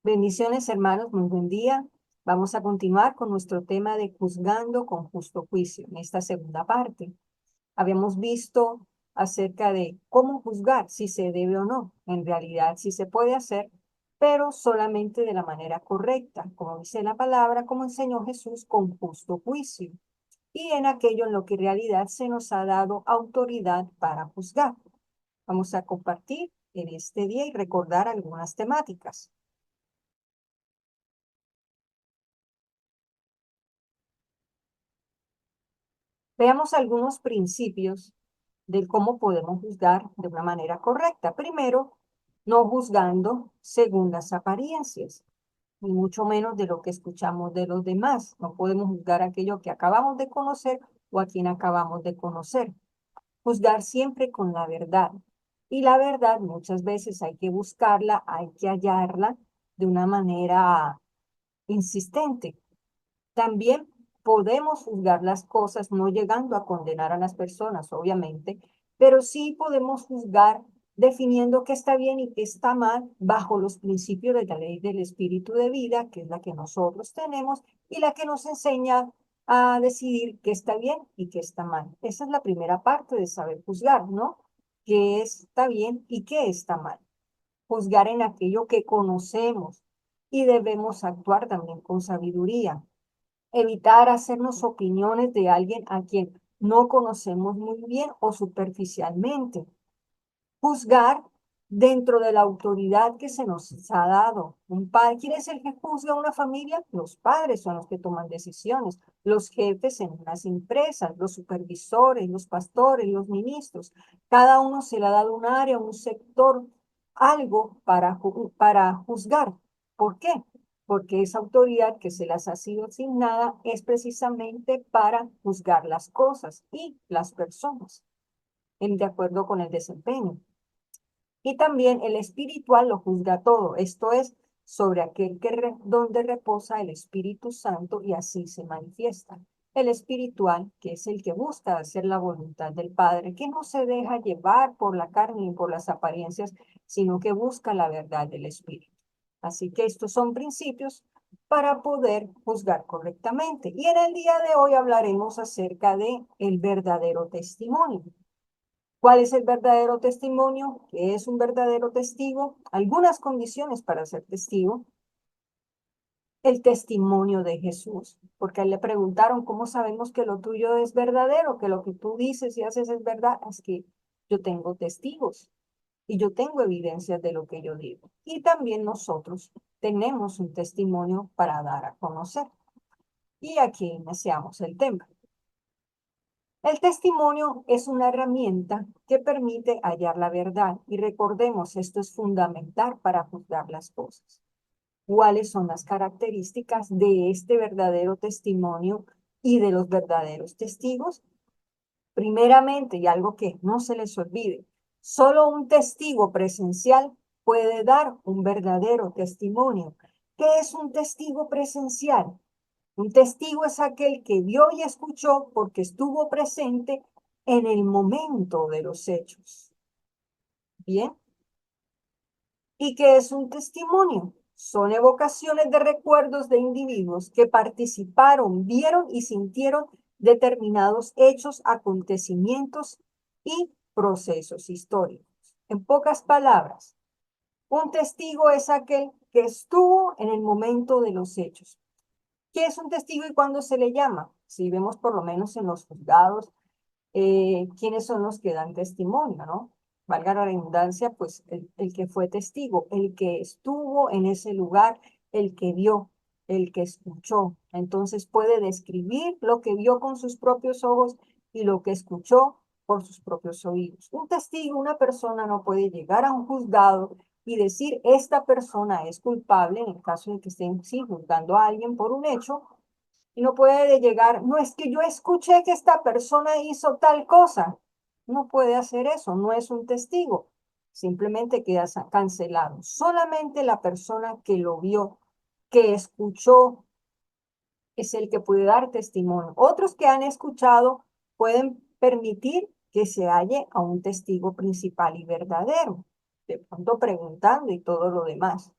Bendiciones, hermanos, muy buen día. Vamos a continuar con nuestro tema de juzgando con justo juicio en esta segunda parte. Habíamos visto acerca de cómo juzgar, si se debe o no. En realidad, sí se puede hacer, pero solamente de la manera correcta, como dice la palabra, como enseñó Jesús, con justo juicio. Y en aquello en lo que en realidad se nos ha dado autoridad para juzgar. Vamos a compartir en este día y recordar algunas temáticas. Veamos algunos principios de cómo podemos juzgar de una manera correcta. Primero, no juzgando según las apariencias, ni mucho menos de lo que escuchamos de los demás. No podemos juzgar aquello que acabamos de conocer o a quien acabamos de conocer. Juzgar siempre con la verdad. Y la verdad muchas veces hay que buscarla, hay que hallarla de una manera insistente. También podemos juzgar las cosas, no llegando a condenar a las personas, obviamente, pero sí podemos juzgar definiendo qué está bien y qué está mal bajo los principios de la ley del espíritu de vida, que es la que nosotros tenemos y la que nos enseña a decidir qué está bien y qué está mal. Esa es la primera parte de saber juzgar, ¿no? ¿Qué está bien y qué está mal? Juzgar en aquello que conocemos y debemos actuar también con sabiduría. Evitar hacernos opiniones de alguien a quien no conocemos muy bien o superficialmente. Juzgar dentro de la autoridad que se nos ha dado. Un padre, ¿quién es el que juzga a una familia? Los padres son los que toman decisiones, los jefes en las empresas, los supervisores, los pastores, los ministros. Cada uno se le ha dado un área, un sector, algo para juzgar. ¿Por qué? Porque esa autoridad que se las ha sido asignada es precisamente para juzgar las cosas y las personas, de acuerdo con el desempeño. Y también el espiritual lo juzga todo, esto es, sobre aquel donde reposa el Espíritu Santo y así se manifiesta. El espiritual, que es el que busca hacer la voluntad del Padre, que no se deja llevar por la carne y por las apariencias, sino que busca la verdad del Espíritu. Así que estos son principios para poder juzgar correctamente. Y en el día de hoy hablaremos acerca de el verdadero testimonio. ¿Cuál es el verdadero testimonio? ¿Qué es un verdadero testigo? Algunas condiciones para ser testigo. El testimonio de Jesús, porque a él le preguntaron, ¿cómo sabemos que lo tuyo es verdadero? Que lo que tú dices y haces es verdad. Es que yo tengo testigos y yo tengo evidencias de lo que yo digo. Y también nosotros tenemos un testimonio para dar a conocer. Y aquí iniciamos el tema. El testimonio es una herramienta que permite hallar la verdad y recordemos, esto es fundamental para juzgar las cosas. ¿Cuáles son las características de este verdadero testimonio y de los verdaderos testigos? Primeramente, y algo que no se les olvide, solo un testigo presencial puede dar un verdadero testimonio. ¿Qué es un testigo presencial? Un testigo es aquel que vio y escuchó porque estuvo presente en el momento de los hechos. Bien. ¿Y qué es un testimonio? Son evocaciones de recuerdos de individuos que participaron, vieron y sintieron determinados hechos, acontecimientos y procesos históricos. En pocas palabras, un testigo es aquel que estuvo en el momento de los hechos. ¿Qué es un testigo y cuándo se le llama? Si vemos por lo menos en los juzgados, quiénes son los que dan testimonio, ¿no? Valga la redundancia, pues el que fue testigo, el que estuvo en ese lugar, el que vio, el que escuchó. Entonces puede describir lo que vio con sus propios ojos y lo que escuchó por sus propios oídos. Un testigo, una persona no puede llegar a un juzgado y decir, esta persona es culpable, en el caso de que estén sí, juzgando a alguien por un hecho, y no puede llegar, no es que yo escuché que esta persona hizo tal cosa. No puede hacer eso, no es un testigo. Simplemente queda cancelado. Solamente la persona que lo vio, que escuchó, es el que puede dar testimonio. Otros que han escuchado pueden permitir que se halle a un testigo principal y verdadero, de pronto preguntando y todo lo demás.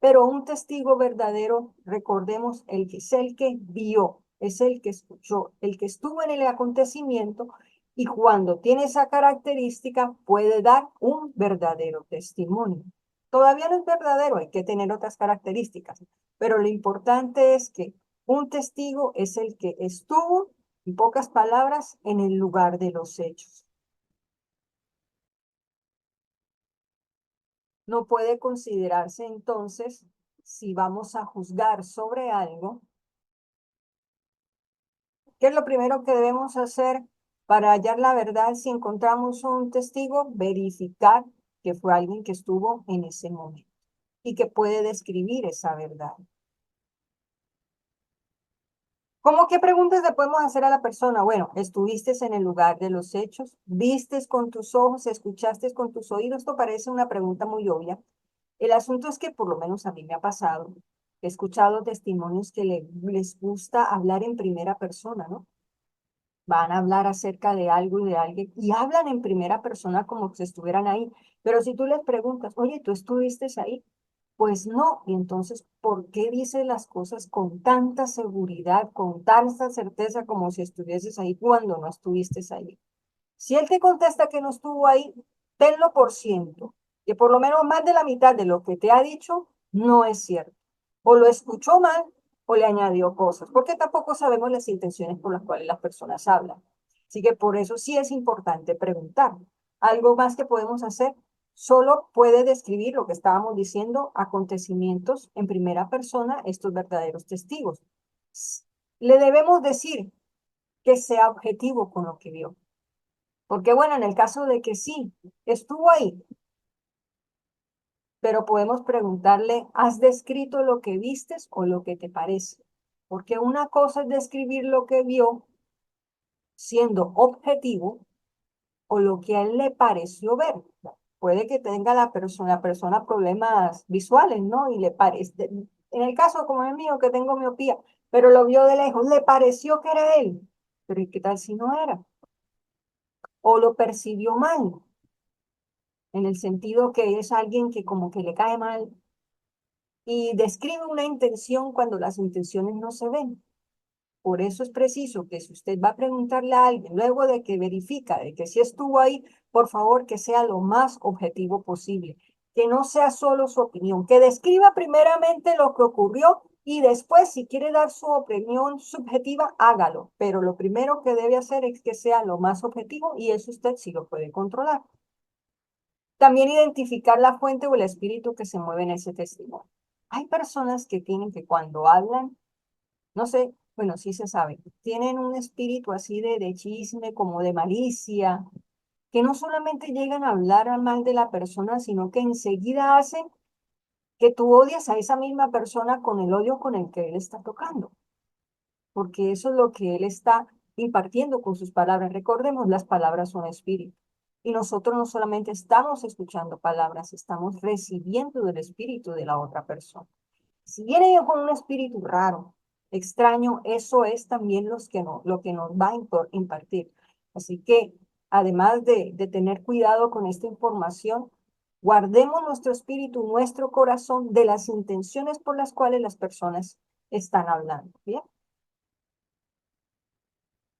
Pero un testigo verdadero, recordemos, el que es el que vio, es el que escuchó, el que estuvo en el acontecimiento y cuando tiene esa característica puede dar un verdadero testimonio. Todavía no es verdadero, hay que tener otras características, pero lo importante es que un testigo es el que estuvo, en pocas palabras, en el lugar de los hechos. No puede considerarse entonces, si vamos a juzgar sobre algo, ¿qué es lo primero que debemos hacer para hallar la verdad si encontramos un testigo? Verificar que fue alguien que estuvo en ese momento y que puede describir esa verdad. ¿Cómo qué preguntas le podemos hacer a la persona? Bueno, ¿estuviste en el lugar de los hechos? ¿Vistes con tus ojos? ¿Escuchaste con tus oídos? Esto parece una pregunta muy obvia. El asunto es que por lo menos a mí me ha pasado. He escuchado testimonios que les gusta hablar en primera persona, ¿no? Van a hablar acerca de algo y de alguien y hablan en primera persona como si estuvieran ahí. Pero si tú les preguntas, oye, ¿tú estuviste ahí? Pues no. Y entonces, ¿por qué dices las cosas con tanta seguridad, con tanta certeza como si estuvieses ahí cuando no estuviste ahí? Si él te contesta que no estuvo ahí, tenlo por ciento, que por lo menos más de la mitad de lo que te ha dicho no es cierto. O lo escuchó mal o le añadió cosas, porque tampoco sabemos las intenciones por las cuales las personas hablan. Así que por eso sí es importante preguntar. Algo más que podemos hacer, solo puede describir lo que estábamos diciendo, acontecimientos en primera persona, estos verdaderos testigos. Le debemos decir que sea objetivo con lo que vio. Porque bueno, en el caso de que sí, estuvo ahí, pero podemos preguntarle, ¿has descrito lo que vistes o lo que te parece? Porque una cosa es describir lo que vio siendo objetivo o lo que a él le pareció ver. Puede que tenga la persona problemas visuales, ¿no? Y le parece, en el caso como el mío, que tengo miopía, pero lo vio de lejos, le pareció que era él. Pero ¿y qué tal si no era? O lo percibió mal, en el sentido que es alguien que como que le cae mal y describe una intención cuando las intenciones no se ven. Por eso es preciso que si usted va a preguntarle a alguien, luego de que verifica de que sí estuvo ahí, por favor que sea lo más objetivo posible, que no sea solo su opinión, que describa primeramente lo que ocurrió y después si quiere dar su opinión subjetiva, hágalo. Pero lo primero que debe hacer es que sea lo más objetivo y eso usted sí lo puede controlar. También identificar la fuente o el espíritu que se mueve en ese testimonio. Hay personas que tienen que cuando hablan, no sé, bueno, sí se sabe, tienen un espíritu así de chisme, como de malicia, que no solamente llegan a hablar al mal de la persona, sino que enseguida hacen que tú odias a esa misma persona con el odio con el que él está tocando, porque eso es lo que él está impartiendo con sus palabras. Recordemos, las palabras son espíritu. Y nosotros no solamente estamos escuchando palabras, estamos recibiendo del espíritu de la otra persona. Si viene yo con un espíritu raro, extraño, eso es también lo que nos va a impartir. Así que, además de tener cuidado con esta información, guardemos nuestro espíritu, nuestro corazón de las intenciones por las cuales las personas están hablando. ¿Bien?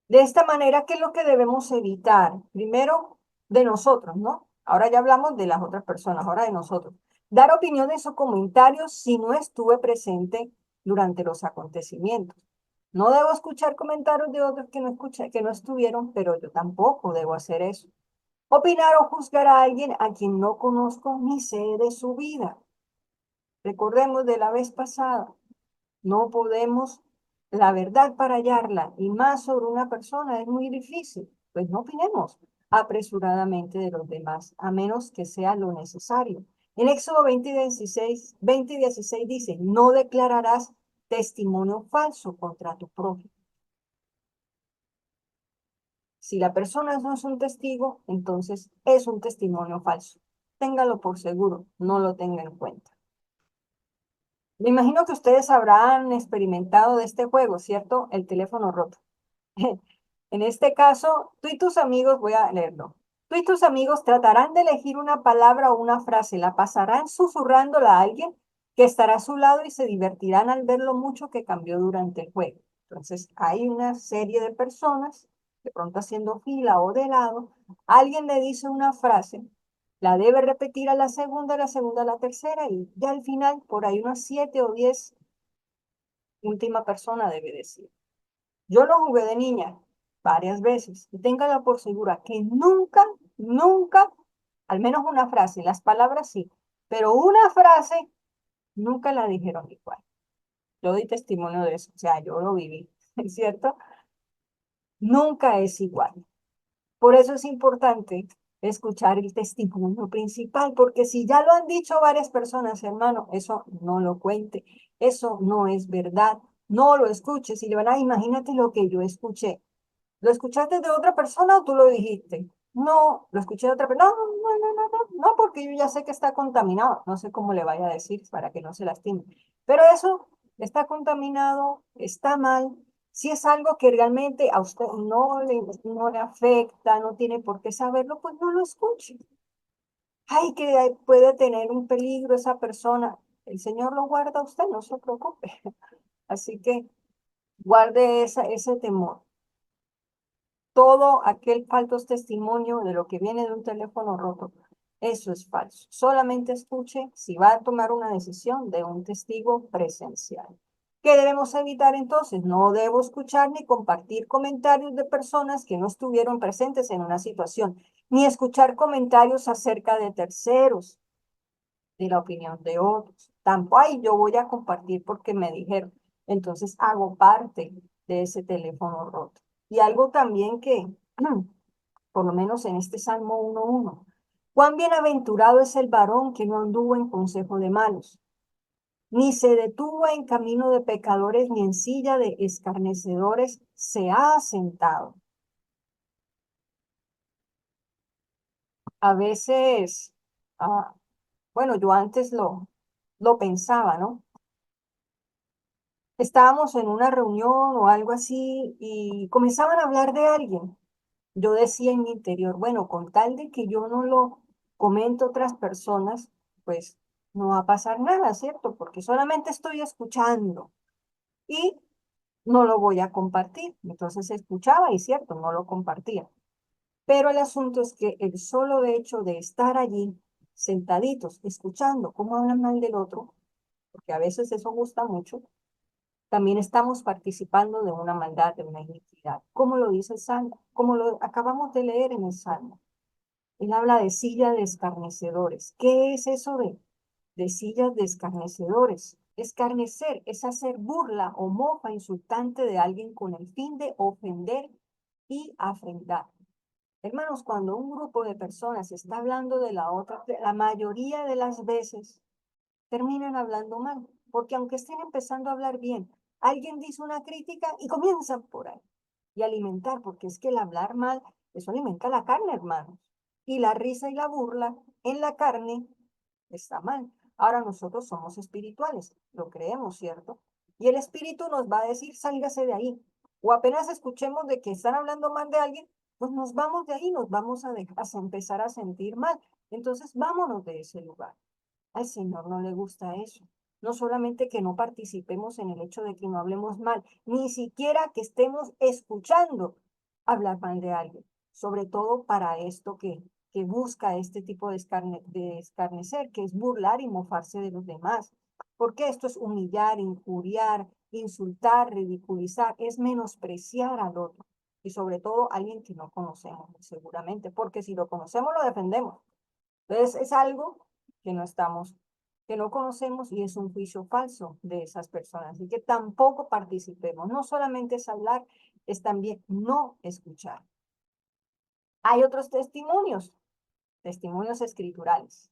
De esta manera, ¿qué es lo que debemos evitar? Primero, de nosotros, ¿no? Ahora ya hablamos de las otras personas, ahora de nosotros. Dar opiniones o comentarios si no estuve presente durante los acontecimientos. No debo escuchar comentarios de otros que no escuché, que no estuvieron, pero yo tampoco debo hacer eso. Opinar o juzgar a alguien a quien no conozco ni sé de su vida. Recordemos de la vez pasada, no podemos, la verdad para hallarla y más sobre una persona es muy difícil, pues no opinemos apresuradamente de los demás, a menos que sea lo necesario. En Éxodo 20 y 16 dice, no declararás testimonio falso contra tu prójimo. Si la persona no es un testigo, entonces es un testimonio falso. Téngalo por seguro, no lo tenga en cuenta. Me imagino que ustedes habrán experimentado de este juego, ¿cierto? El teléfono roto. En este caso, tú y tus amigos, voy a leerlo. Tú y tus amigos tratarán de elegir una palabra o una frase, la pasarán susurrándola a alguien que estará a su lado y se divertirán al ver lo mucho que cambió durante el juego. Entonces, hay una serie de personas, de pronto haciendo fila o de lado, alguien le dice una frase, la debe repetir a la segunda a la tercera, y ya al final, por ahí unas 7 o 10, última persona debe decir. Yo lo jugué de niña varias veces y téngala por segura que nunca, nunca, al menos una frase, las palabras sí, pero una frase nunca la dijeron igual. Yo doy testimonio de eso, o sea, yo lo viví, ¿es cierto? Nunca es igual. Por eso es importante escuchar el testimonio principal, porque si ya lo han dicho varias personas, hermano, eso no lo cuente, eso no es verdad, no lo escuches y le van a, imagínate lo que yo escuché. ¿Lo escuchaste de otra persona o tú lo dijiste? No, lo escuché de otra persona. No, no, no, no, no, no, porque yo ya sé que está contaminado. No sé cómo le vaya a decir para que no se lastime. Pero eso está contaminado, está mal. Si es algo que realmente a usted no le afecta, no tiene por qué saberlo, pues no lo escuche. Ay, que puede tener un peligro esa persona. El Señor lo guarda a usted, no se preocupe. Así que guarde ese temor. Todo aquel falso testimonio de lo que viene de un teléfono roto, eso es falso. Solamente escuche si va a tomar una decisión de un testigo presencial. ¿Qué debemos evitar entonces? No debo escuchar ni compartir comentarios de personas que no estuvieron presentes en una situación, ni escuchar comentarios acerca de terceros, de la opinión de otros. Tampoco, ay, yo voy a compartir porque me dijeron. Entonces hago parte de ese teléfono roto. Y algo también que, por lo menos en este Salmo 1:1, cuán bienaventurado es el varón que no anduvo en consejo de malos, ni se detuvo en camino de pecadores, ni en silla de escarnecedores se ha sentado. A veces, ah, bueno, yo antes lo pensaba, ¿no? Estábamos en una reunión o algo así y comenzaban a hablar de alguien. Yo decía en mi interior, bueno, con tal de que yo no lo comente a otras personas, pues no va a pasar nada, ¿cierto? Porque solamente estoy escuchando y no lo voy a compartir. Entonces escuchaba y cierto, no lo compartía. Pero el asunto es que el solo hecho de estar allí, sentaditos, escuchando cómo hablan mal del otro, porque a veces eso gusta mucho, también estamos participando de una maldad, de una iniquidad. ¿Cómo lo dice el Salmo? Como lo acabamos de leer en el Salmo. Él habla de sillas de escarnecedores. ¿Qué es eso de sillas de escarnecedores? Escarnecer es hacer burla o mofa insultante de alguien con el fin de ofender y afrentar. Hermanos, cuando un grupo de personas está hablando de la otra, la mayoría de las veces terminan hablando mal, porque aunque estén empezando a hablar bien, alguien dice una crítica y comienzan por ahí y alimentar, porque es que el hablar mal, eso alimenta la carne, hermanos. Y la risa y la burla en la carne está mal. Ahora nosotros somos espirituales, lo creemos, ¿cierto? Y el espíritu nos va a decir, sálgase de ahí. O apenas escuchemos de que están hablando mal de alguien, pues nos vamos de ahí, nos vamos a empezar a sentir mal. Entonces, vámonos de ese lugar. Al Señor no le gusta eso. No solamente que no participemos en el hecho de que no hablemos mal, ni siquiera que estemos escuchando hablar mal de alguien, sobre todo para esto que busca este tipo de escarnecer, que es burlar y mofarse de los demás. Porque esto es humillar, injuriar, insultar, ridiculizar, es menospreciar al otro. Y sobre todo alguien que no conocemos, seguramente, porque si lo conocemos lo defendemos. Entonces es algo que no estamos, que no conocemos y es un juicio falso de esas personas. Así que tampoco participemos. No solamente es hablar, es también no escuchar. Hay otros testimonios, testimonios escriturales.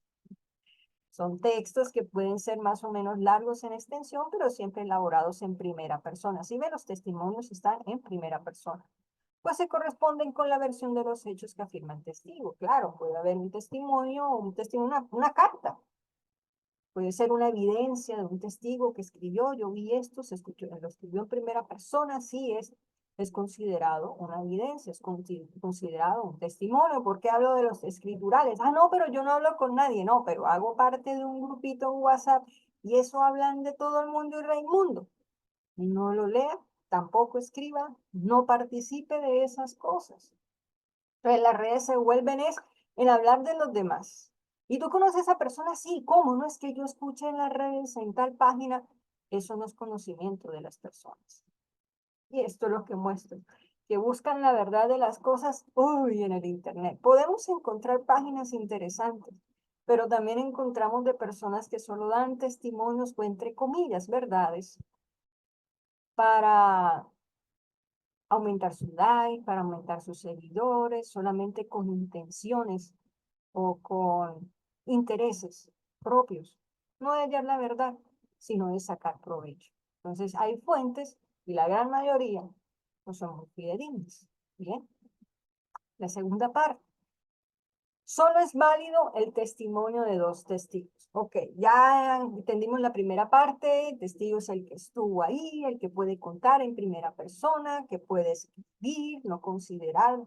Son textos que pueden ser más o menos largos en extensión, pero siempre elaborados en primera persona. Si ven, los testimonios están en primera persona. Pues se corresponden con la versión de los hechos que afirma el testigo. Claro, puede haber un testimonio, una carta. Puede ser una evidencia de un testigo que escribió, yo vi esto, se escuchó, lo escribió en primera persona, sí es considerado una evidencia, es considerado un testimonio. ¿Por qué hablo de los escriturales? Ah, no, pero yo no hablo con nadie, no, pero hago parte de un grupito en WhatsApp Y eso hablan de todo el mundo y Raimundo. No lo lea, tampoco escriba, no participe de esas cosas. Entonces las redes se vuelven es en hablar de los demás. ¿Y tú conoces a esa persona? Sí, ¿cómo? No es que yo escuche en las redes, en tal página. Eso no es conocimiento de las personas. Y esto es lo que muestro, que buscan la verdad de las cosas, uy, en el Internet. Podemos encontrar páginas interesantes, pero también encontramos de personas que solo dan testimonios o entre comillas, verdades, para aumentar su like, para aumentar sus seguidores, solamente con intenciones o con intereses propios, no de hallar la verdad, sino de sacar provecho. Entonces, hay fuentes y la gran mayoría no son muy fidedignas. Bien, la segunda parte. Solo es válido el testimonio de dos testigos. Ok, ya entendimos la primera parte. El testigo es el que estuvo ahí, el que puede contar en primera persona, que puede escribir, no considerar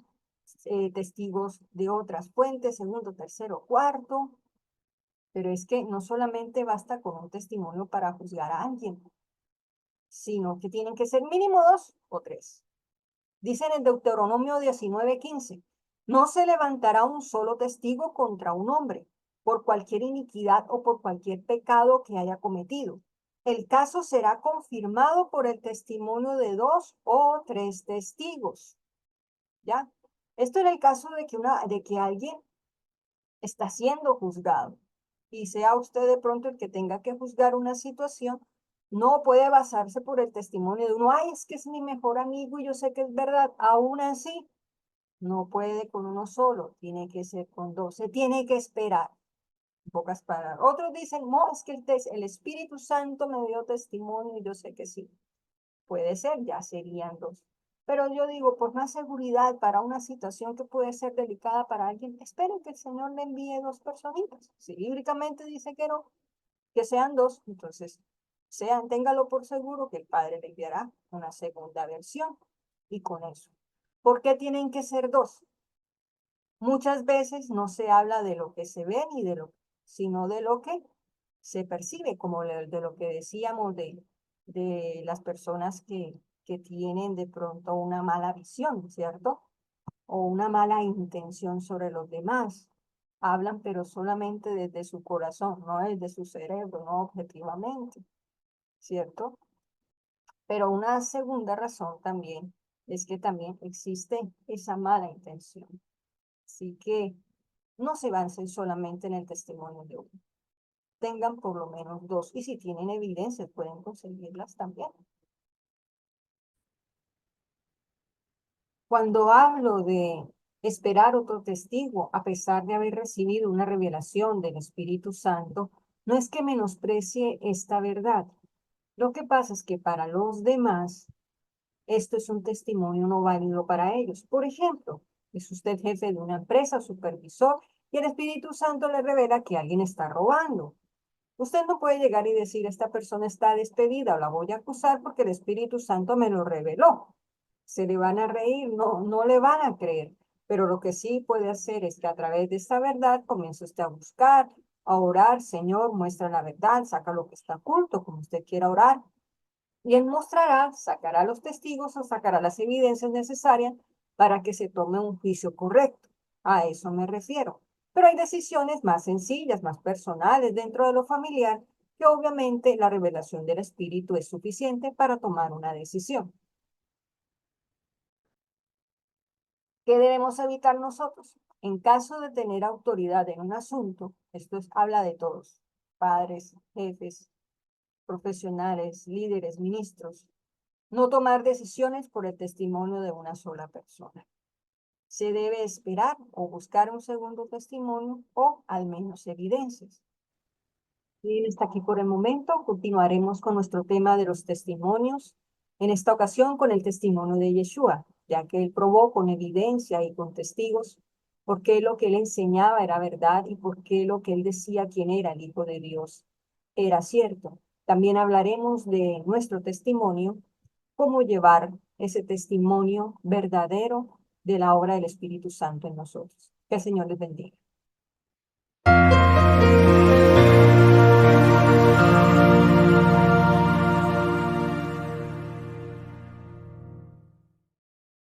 testigos de otras fuentes, segundo, tercero, cuarto. Pero es que no solamente basta con un testimonio para juzgar a alguien, sino que tienen que ser mínimo dos o tres. Dice en el Deuteronomio 19:15, no se levantará un solo testigo contra un hombre por cualquier iniquidad o por cualquier pecado que haya cometido. El caso será confirmado por el testimonio de dos o tres testigos. ¿Ya? Esto en el caso de que alguien está siendo juzgado y sea usted de pronto el que tenga que juzgar una situación, no puede basarse por el testimonio de uno, ay, es que es mi mejor amigo y yo sé que es verdad. Aún así, no puede con uno solo, tiene que ser con dos, se tiene que esperar. En pocas palabras. Otros dicen, no, es que el Espíritu Santo me dio testimonio y yo sé que sí. Puede ser, ya serían dos. Pero yo digo, por más seguridad para una situación que puede ser delicada para alguien, esperen que el Señor le envíe dos personitas. Si bíblicamente dice que no, que sean dos, entonces téngalo por seguro que el Padre le enviará una segunda versión. Y con eso. ¿Por qué tienen que ser dos? Muchas veces no se habla de lo que se ve ni de lo, sino de lo que se percibe, como de lo que decíamos de las personas que tienen de pronto una mala visión, ¿cierto? O una mala intención sobre los demás. Hablan, pero solamente desde su corazón, no desde su cerebro, no objetivamente, ¿cierto? Pero una segunda razón también es que también existe esa mala intención. Así que no se basen solamente en el testimonio de uno. Tengan por lo menos dos. Y si tienen evidencias, pueden conseguirlas también. Cuando hablo de esperar otro testigo, a pesar de haber recibido una revelación del Espíritu Santo, no es que menosprecie esta verdad. Lo que pasa es que para los demás, esto es un testimonio no válido para ellos. Por ejemplo, es usted jefe de una empresa, supervisor, y el Espíritu Santo le revela que alguien está robando. Usted no puede llegar y decir, esta persona está despedida o la voy a acusar porque el Espíritu Santo me lo reveló. Se le van a reír, no, no le van a creer. Pero lo que sí puede hacer es que a través de esta verdad comience usted a buscar, a orar, Señor, muestra la verdad, saca lo que está oculto, como usted quiera orar. Y él mostrará, sacará los testigos o sacará las evidencias necesarias para que se tome un juicio correcto. A eso me refiero. Pero hay decisiones más sencillas, más personales dentro de lo familiar, que obviamente la revelación del Espíritu es suficiente para tomar una decisión. ¿Qué debemos evitar nosotros? En caso de tener autoridad en un asunto, habla de todos, padres, jefes, profesionales, líderes, ministros, no tomar decisiones por el testimonio de una sola persona. Se debe esperar o buscar un segundo testimonio o al menos evidencias. Bien, hasta aquí por el momento. Continuaremos con nuestro tema de los testimonios. En esta ocasión con el testimonio de Yeshua, ya que él probó con evidencia y con testigos por qué lo que él enseñaba era verdad y por qué lo que él decía quién era el Hijo de Dios era cierto. También hablaremos de nuestro testimonio, cómo llevar ese testimonio verdadero de la obra del Espíritu Santo en nosotros. Que el Señor les bendiga.